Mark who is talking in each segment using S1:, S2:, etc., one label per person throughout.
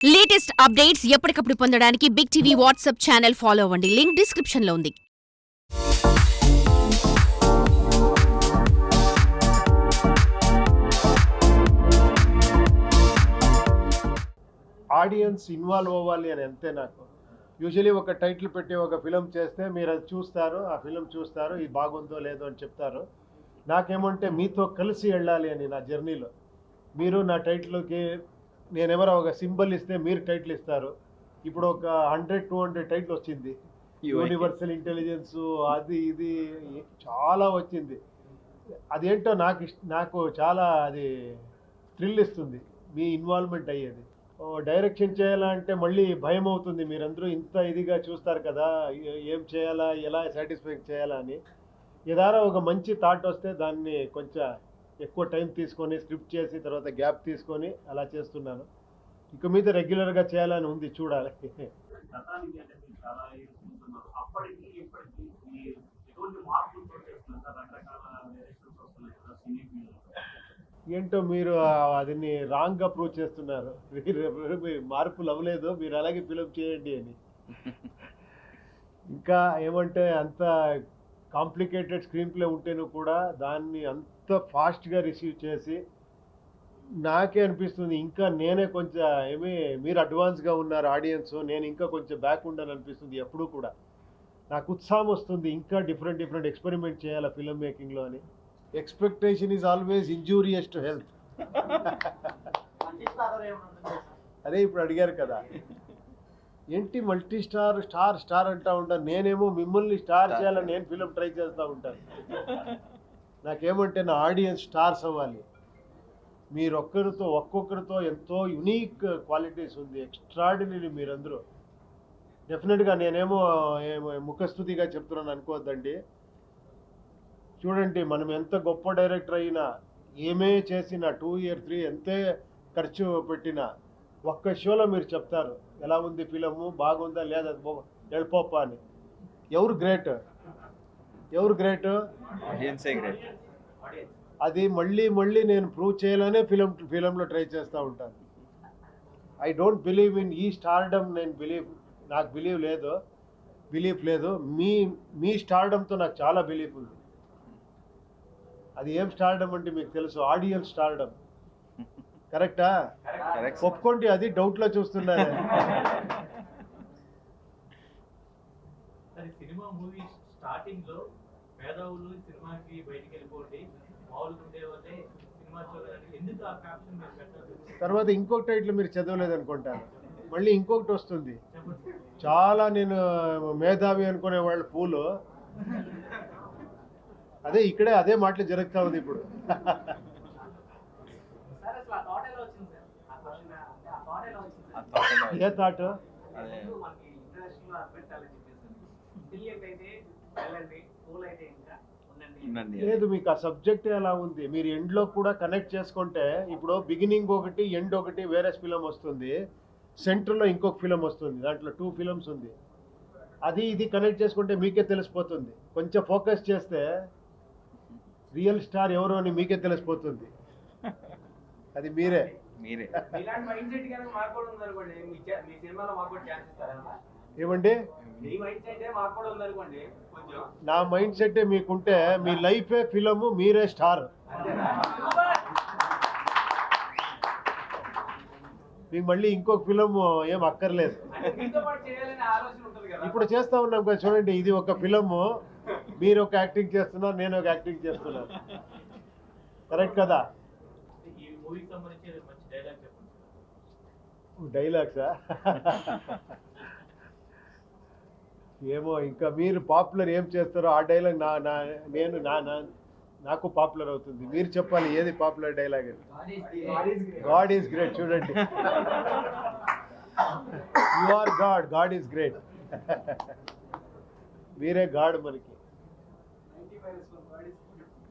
S1: Latest updates ఎప్పటికప్పుడు పొందడానికి big TV WhatsApp channel follow అవ్వండి. లింక్ డిస్క్రిప్షన్ లో ఉంది.
S2: ఆడియన్స్ ఇన్వాల్వ్ అవ్వాలి అని అంతే. నాకు యూజువలీ ఒక టైటిల్ పెట్టి ఒక ఫిలిం చేస్తే మీరు అది చూస్తారు, ఆ ఫిలిం చూస్తారు, ఇది బాగుందో లేదో అని చెప్తారు. నాకేమంటే మీతో కలిసి వెళ్ళాలి అని నా జర్నీలో. మీరు నా టైటిల్కి నేనెవరో ఒక సింబల్ ఇస్తే మీరు టైటిల్ ఇస్తారు. ఇప్పుడు ఒక 100-200 టైటిల్ వచ్చింది. యూనివర్సల్ ఇంటెలిజెన్స్ అది ఇది చాలా వచ్చింది. అదేంటో నాకు చాలా అది థ్రిల్ ఇస్తుంది మీ ఇన్వాల్వ్మెంట్ అయ్యేది. డైరెక్షన్ చేయాలంటే మళ్ళీ భయం అవుతుంది. మీరందరూ ఇంత ఇదిగా చూస్తారు కదా, ఏం చేయాలా, ఎలా సాటిస్ఫై చేయాలా అని. ఏదైనా ఒక మంచి థాట్ వస్తే దాన్ని కొంచెం ఎక్కువ టైం తీసుకొని స్క్రిప్ట్ చేసి తర్వాత గ్యాప్ తీసుకొని అలా చేస్తున్నాను. ఇక మీద రెగ్యులర్గా చేయాలని ఉంది, చూడాలి. ఏంటో మీరు అదిని రాంగ్గా ప్రూవ్ చేస్తున్నారు. మార్పులు అవ్వలేదు, మీరు అలాగే ఫిలప్ చేయండి అని. ఇంకా ఏమంటే అంత కాంప్లికేటెడ్ స్క్రీన్ ప్లే ఉంటేను కూడా దాన్ని అంత ఫాస్ట్గా రిసీవ్ చేసి నాకే అనిపిస్తుంది ఇంకా నేనే కొంచెం మీరు అడ్వాన్స్గా ఉన్నారు ఆడియన్స్, నేను ఇంకా కొంచెం బ్యాక్ ఉండాలని అనిపిస్తుంది. ఎప్పుడూ కూడా నాకు ఉత్సాహం వస్తుంది ఇంకా డిఫరెంట్ ఎక్స్పెరిమెంట్ చేయాలి ఫిల్మ్ మేకింగ్లో అని. Expectation is always injurious to health. అదే ఇప్పుడు అడిగారు కదా, ఏంటి మల్టీ స్టార్ అంటూ ఉంటాను. నేనేమో మిమ్మల్ని స్టార్ చేయాలని నేను ఫిలిం ట్రై చేస్తూ ఉంటాను. నాకేమంటే నా ఆడియన్స్ స్టార్స్ అవ్వాలి. మీరు ఒక్కొక్కరితో ఎంతో యునీక్ క్వాలిటీస్ ఉంది, ఎక్స్ట్రాడినరీ మీరందరూ. డెఫినెట్గా నేనేమో ముఖస్థుతిగా చెప్తున్నాను అనుకోవద్దండి. చూడండి, మనం ఎంత గొప్ప డైరెక్టర్ అయినా, ఏమే చేసినా, 2 year 3 ఎంతే ఖర్చు పెట్టినా ఒక్క షోలో మీరు చెప్తారు ఎలా ఉంది ఫిలము, బాగుందా లేదా, వెళ్ళిపోప్ప అని. ఎవరు గ్రేట్? అది మళ్ళీ నేను ప్రూవ్ చేయాలనే ఫిలంలో ట్రై చేస్తూ ఉంటాను. ఐ డోంట్ బిలీవ్ ఇన్ ఈ స్టార్డమ్. నాకు బిలీఫ్ లేదు. మీ స్టార్డమ్తో నాకు చాలా బిలీఫ్ ఉంది. అది ఏం స్టార్డమ్ అంటే మీకు తెలుసు, ఆడియన్స్ స్టార్డమ్. కరెక్టా? ఒప్పుకోండి, అది డౌట్లో చూస్తున్నారు.
S3: సినిమా మూవీ స్టార్టింగ్ లో పేదవులు సినిమాకి బయటికి వెళ్ళిపోండి, మామూలుగా ఉండేవాళ్ళే సినిమా చూడాలని ఎందుకు ఆ క్యాప్షన్ మీరు పెట్టారు?
S2: తర్వాత ఇంకొక టైటిల్ మీరు చదవలేదు అనుకుంటాను, మళ్ళీ ఇంకొకటి వస్తుంది. చాలా నేను మేధావి అనుకునే వాళ్ళు పూలు. ఇక్కడే అదే మాటలు జరుగుతూ ఉంది ఇప్పుడు. A thought? లేదు, మీకు ఆ సబ్జెక్ట్ ఎలా ఉంది, మీరు ఎండ్లో కూడా కనెక్ట్ చేసుకుంటే. ఇప్పుడు బిగినింగ్ ఒకటి, ఎండ్ ఒకటి వేరే ఫిలం వస్తుంది, సెంటర్లో ఇంకొక ఫిలం వస్తుంది, దాంట్లో 2 films ఉంది. ఇది కనెక్ట్ చేసుకుంటే మీకే తెలిసిపోతుంది. కొంచెం ఫోకస్ చేస్తే రియల్ స్టార్ ఎవరు అని మీకే తెలిసిపోతుంది. అది మీరే. ఏమండి, నా మైండ్ సెట్ మీకుంటే మీ లైఫే ఫిలము, మీరే స్టార్. మీకు మళ్ళీ ఇంకొక ఫిలం ఏం అక్కర్లేదు. ఇప్పుడు చేస్తా ఉన్నాం కదా, చూడండి, ఇది ఒక ఫిలము, మీరు ఒక యాక్టింగ్ చేస్తున్నారు, నేను ఒక యాక్టింగ్ చేస్తున్నాను. కరెక్ట్ కదా? డైలాగ్సా? ఏమో, ఇంకా మీరు పాపులర్ ఏం చేస్తారో ఆ డైలాగ్ నాకు పాపులర్ అవుతుంది. మీరు చెప్పాలి ఏది పాపులర్ డైలాగ్ అని. God is great. చూడండి, you are God is great. మీరే గాడ్ మనకి.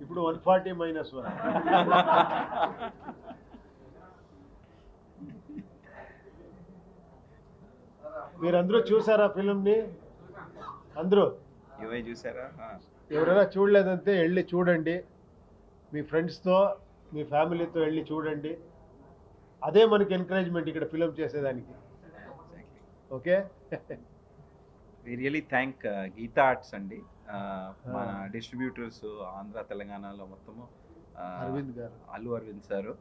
S2: ఇప్పుడు 140-1. మీరందరూ చూసారా ఫిలింని? అందరూ
S4: చూసారా?
S2: ఎవరైనా చూడలేదంటే వెళ్ళి చూడండి. మీ ఫ్రెండ్స్తో, మీ ఫ్యామిలీతో వెళ్ళి చూడండి. అదే మనకి ఎంకరేజ్మెంట్ ఇక్కడ ఫిలిం చేసేదానికి. Okay.
S4: We really thank Geetha Arts అండి. మన డిస్ట్రిబ్యూటర్స్ ఆంధ్ర తెలంగాణలో మొత్తము
S2: అరవింద్ గారు.
S4: అల్లు అరవింద్ సారు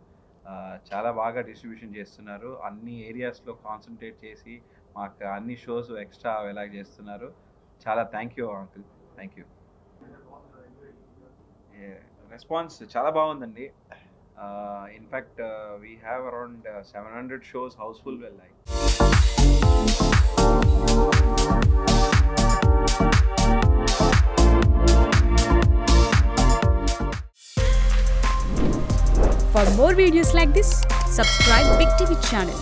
S4: చాలా బాగా డిస్ట్రిబ్యూషన్ చేస్తున్నారు. అన్ని ఏరియాస్లో కాన్సన్ట్రేట్ చేసి మాకు అన్ని షోస్ ఎక్స్ట్రా ఎలాగ చేస్తున్నారు. చాలా thank you uncle, thank you. Response చాలా బాగుందండి. In fact we have around 700 shows housefull వెళ్ళాయి.
S5: For more videos like this, subscribe Big TV channel.